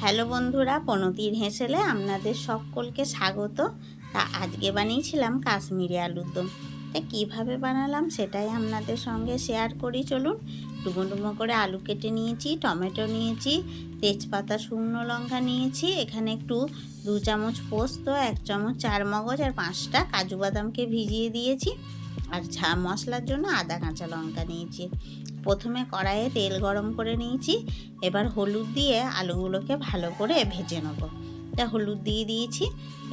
Hello বন্ধুরা, প্রণতির হেসেলে আপনাদের সকলকে স্বাগত। তা আজকে বানিয়েছিলাম কাশ্মীরি আলুর দম। তা কীভাবে বানালাম সেটাই আপনাদের সঙ্গে শেয়ার করি। চলুন। ডুমো ডুমো করে আলু কেটে নিয়েছি, টমেটো নিয়েছি, তেজপাতা, শুকনো লঙ্কা নিয়েছি, এখানে একটু 2 চামচ পোস্ত, 1 চামচ চারমগজ আর 5টা কাজু বাদামকে ভিজিয়ে দিয়েছি। আর মশলার জন্য আদা কাঁচা লঙ্কা নিয়েছি। প্রথমে কড়াইয়ে তেল গরম করে নিয়েছি। এবার হলুদ দিয়ে আলুগুলোকে ভালো করে ভেজে নেব। তা হলুদ দিয়ে দিয়েছি।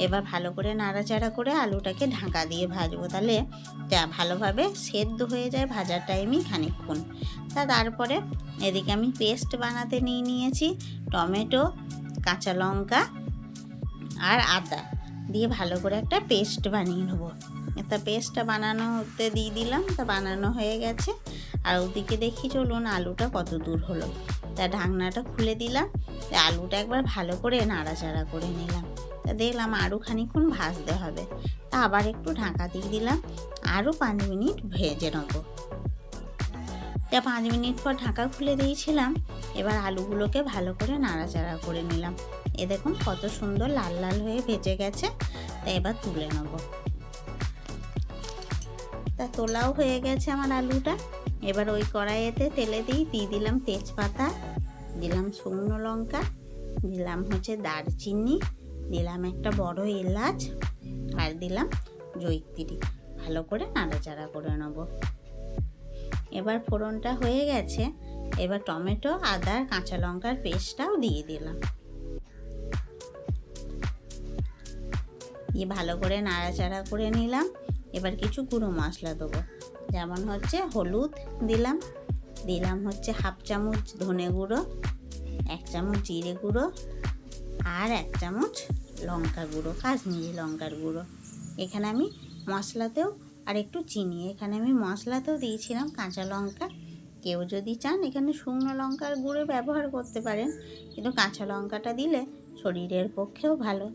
এবার ভালো করে নাড়াচাড়া করে আলুটাকে ঢাকা দিয়ে ভাজবো, তাহলে যা ভালোভাবে সেদ্ধ হয়ে যায় ভাজার টাইমই খানিকক্ষণ। তারপরে এদিকে আমি পেস্ট বানাতে নিয়েছি। টমেটো, কাঁচা লঙ্কা আর আদা দিয়ে ভালো করে একটা পেস্ট বানিয়ে নেবো। একটা পেস্টটা বানানো হতে দিয়ে দিলাম। তা বানানো হয়ে গেছে। আর ওদিকে দেখি চলুন আলুটা কত দূর হলো। তা ঢাকনাটা খুলে দিলাম। তা আলুটা একবার ভালো করে নাড়াচাড়া করে নিলাম। তা দেখলাম আরও খানিকক্ষণ ভাজতে হবে। তা আবার একটু ঢাকা দিয়ে দিলাম, আরও 5 মিনিট ভেজে নেব। তা 5 মিনিট পর ঢাকা খুলে দিয়েছিলাম। এবার আলুগুলোকে ভালো করে নাড়াচাড়া করে নিলাম। এ দেখুন কত সুন্দর লাল লাল হয়ে ভেজে গেছে। তা এবার তুলে নেব। তা তোলাও হয়ে গেছে আমার আলুটা। এবার ওই কড়াইয়েতে তেলে দিয়ে দিলাম তেজপাতা, দিলাম শুকনো লঙ্কা, দিলাম দারচিনি, দিলাম একটা বড় এলাচ আর দিলাম জয়িত্রী। ভালো করে নাড়াচাড়া করে নেব। এবার ফোড়নটা হয়ে গেছে। এবার টমেটো, আদা, কাঁচা লঙ্কার পেস্টটাও দিয়ে দিলাম। দিয়ে ভালো করে নাড়াচাড়া করে নিলাম। এবার কিছু গুঁড়ো মশলা দেবো, যেমন হলুদ দিলাম, হাফ চামচ ধনে গুঁড়ো, 1 চামচ জিরে গুঁড়ো আর 1 চামচ লঙ্কা গুঁড়ো, কাশ্মীরি লঙ্কার গুঁড়ো। এখানে আমি মশলাতেও আর একটু চিনি, এখানে আমি মশলাতেও দিয়েছিলাম কাঁচা লঙ্কা। কেউ যদি চান এখানে শুকনো লঙ্কার গুঁড়ো ব্যবহার করতে পারেন, কিন্তু কাঁচা লঙ্কাটা দিলে শরীরের পক্ষেও ভালো।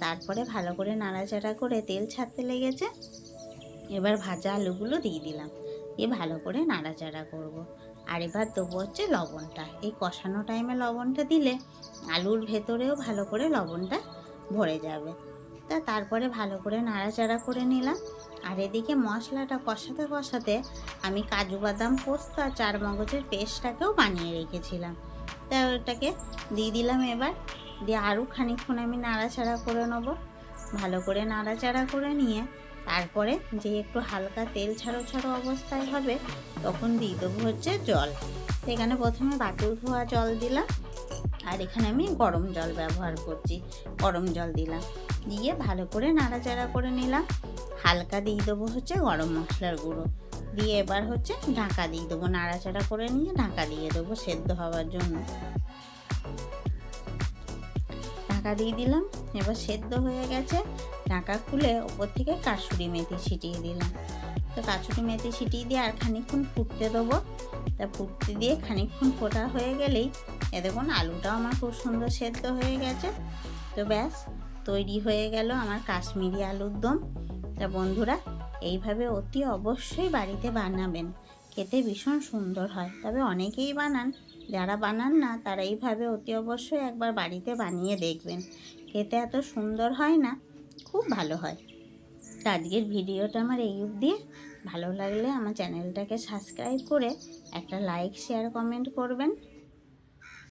তারপরে ভালো করে নাড়াচাড়া করে তেল ছাড়তে লেগেছে। এবার ভাজা আলুগুলো দিয়ে দিলাম। দিয়ে ভালো করে নাড়াচাড়া করব। আর এবার দেবো লবণটা। এই কষানো টাইমে লবণটা দিলে আলুর ভেতরেও ভালো করে লবণটা ভরে যাবে। তারপরে ভালো করে নাড়াচাড়া করে নিলাম। আর এদিকে মশলাটা কষাতে কষাতে আমি কাজু বাদাম, পোস্ত আর চারমগজের পেস্টটাকেও বানিয়ে রেখেছিলাম। ওটাকে দিয়ে দিলাম। এবার দিয়ে আরও খানিকক্ষণ আমি নাড়াচাড়া করে নেব। ভালো করে নাড়াচাড়া করে নিয়ে তারপরে যে একটু হালকা তেল ছাড়ো ছাড়ো অবস্থায় হবে, তখন দিয়ে দেবো জল। এখানে প্রথমে বাটুল ধোয়া জল দিলাম। আর এখানে আমি গরম জল ব্যবহার করছি। গরম জল দিলাম, দিয়ে ভালো করে নাড়াচাড়া করে নিলাম। হালকা দিয়ে দেবো গরম মশলার গুঁড়ো, দিয়ে এবার ঢাকা দিয়ে দেবো। নাড়াচাড়া করে নিয়ে ঢাকা দিয়ে দেবো সেদ্ধ হওয়ার জন্য। ঢাকা দিয়ে দিলাম। এবার সেদ্ধ হয়ে গেছে। ঢাকা খুলে ওপর থেকে কাসুরি মেথি ছিটিয়ে দিলাম। তো কাসুরি মেথি ছিটিয়ে দিয়ে আর খানিকক্ষণ ফুটতে দেবো। তা ফুটতে দিয়ে খানিকক্ষণ ফোটা হয়ে গেলেই দেখুন আলুটাও আমার খুব সুন্দর সেদ্ধ হয়ে গেছে। তো ব্যাস, তৈরি হয়ে গেল আমার কাশ্মীরি আলুর দম। তা বন্ধুরা, এইভাবে অতি অবশ্যই বাড়িতে বানাবেন, খেতে ভীষণ সুন্দর হয়। তবে অনেকেই বানান, যারা বানান না তারা এইভাবে অতি অবশ্যই একবার বাড়িতে বানিয়ে দেখবেন। খেতে এত সুন্দর হয় না, খুব ভালো হয়। তো আজকের ভিডিওটা আমার এই অবধি। ভালো লাগলে আমার চ্যানেলটাকে সাবস্ক্রাইব করে একটা লাইক, শেয়ার, কমেন্ট করবেন।